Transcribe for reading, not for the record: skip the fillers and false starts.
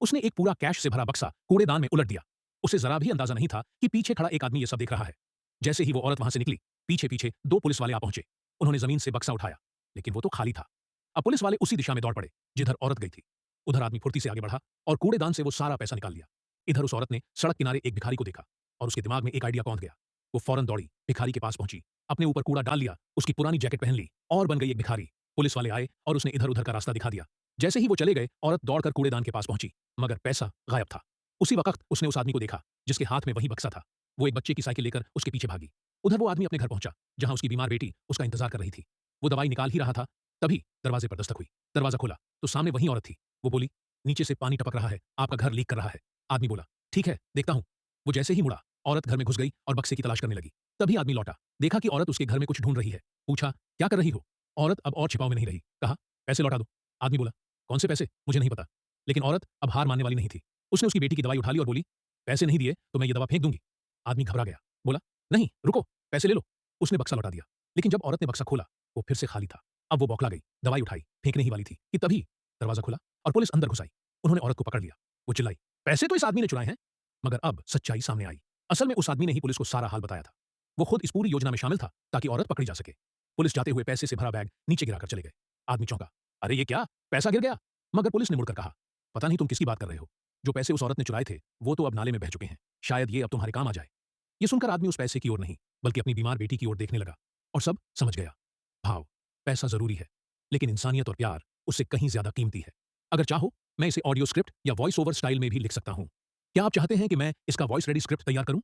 उसने एक पूरा कैश से भरा बक्सा कूड़ेदान में उलट दिया। उसे जरा भी अंदाजा नहीं था कि पीछे खड़ा एक आदमी ये सब देख रहा है। जैसे ही वो औरत वहां से निकली, पीछे पीछे दो पुलिस वाले आ पहुंचे। उन्होंने जमीन से बक्सा उठाया, लेकिन वो तो खाली था। अब पुलिस वाले उसी दिशा में दौड़ पड़े जिधर औरत गई थी। उधर आदमी फुर्ती से आगे बढ़ा और कूड़ेदान से वो सारा पैसा निकाल लिया। इधर उस औरत ने सड़क किनारे एक भिखारी को देखा और उसके दिमाग में एक आइडिया कौंध गया। वो फौरन दौड़ी, भिखारी के पास पहुंची, अपने ऊपर कूड़ा डाल लिया, उसकी पुरानी जैकेट पहन ली और बन गई एक भिखारी। पुलिस वाले आए और उसने इधर उधर का रास्ता दिखा दिया। जैसे ही वो चले गए, औरत दौड़कर कूड़ेदान के पास पहुंची, मगर पैसा गायब था। उसी वक्त उसने उस आदमी को देखा जिसके हाथ में वही बक्सा था। वो एक बच्चे की साइकिल लेकर उसके पीछे भागी। उधर वो आदमी अपने घर पहुंचा, जहां उसकी बीमार बेटी उसका इंतजार कर रही थी। वो दवाई निकाल ही रहा था, तभी दरवाजे पर दस्तक हुई। दरवाजा खोला तो सामने वही औरत थी। वो बोली, नीचे से पानी टपक रहा है, आपका घर लीक कर रहा है। आदमी बोला, ठीक है, देखता हूं। वो जैसे ही मुड़ा, औरत घर में घुस गई और बक्से की तलाश करने लगी। तभी आदमी लौटा, देखा कि औरत उसके घर में कुछ ढूंढ रही है। पूछा, क्या कर रही हो? औरत अब और छिपाव में नहीं रही, कहा, पैसे लौटा दो। आदमी बोला, कौन से पैसे? मुझे नहीं पता। लेकिन औरत अब हार मानने वाली नहीं थी। उसने उसकी बेटी की दवाई उठा ली और बोली, पैसे नहीं दिए तो मैं ये दवा फेंक दूंगी। आदमी घबरा गया, बोला, नहीं रुको, पैसे ले लो। उसने बक्सा लौटा दिया, लेकिन जब औरत ने बक्सा खोला, वो फिर से खाली था। अब वो बौखला गई, दवाई उठाई, फेंकने ही वाली थी कि तभी दरवाजा खुला और पुलिस अंदर घुस आई। उन्होंने औरत को पकड़ लिया। वो चिल्लाई, पैसे तो इस आदमी ने चुराए हैं। मगर अब सच्चाई सामने आई। असल में उस आदमी ने ही पुलिस को सारा हाल बताया था। वो खुद इस पूरी योजना में शामिल था ताकि औरत पकड़ी जा सके। पुलिस जाते हुए पैसे से भरा बैग नीचे गिराकर चले गए। आदमी चौंका, अरे ये क्या, पैसा गिर गया? मगर पुलिस ने मुड़कर कहा, पता नहीं तुम किसकी बात कर रहे हो। जो पैसे उस औरत ने चुराए थे वो तो अब नाले में बह चुके हैं। शायद ये अब तुम्हारे काम आ जाए। ये सुनकर आदमी उस पैसे की ओर नहीं बल्कि अपनी बीमार बेटी की ओर देखने लगा और सब समझ गया। भाव, पैसा जरूरी है, लेकिन इंसानियत और प्यार उससे कहीं ज्यादा कीमती है। अगर चाहो मैं इसे ऑडियो स्क्रिप्ट या वॉइस ओवर स्टाइल में भी लिख सकता हूं। क्या आप चाहते हैं कि मैं इसका वॉइस रेडी स्क्रिप्ट तैयार करूं?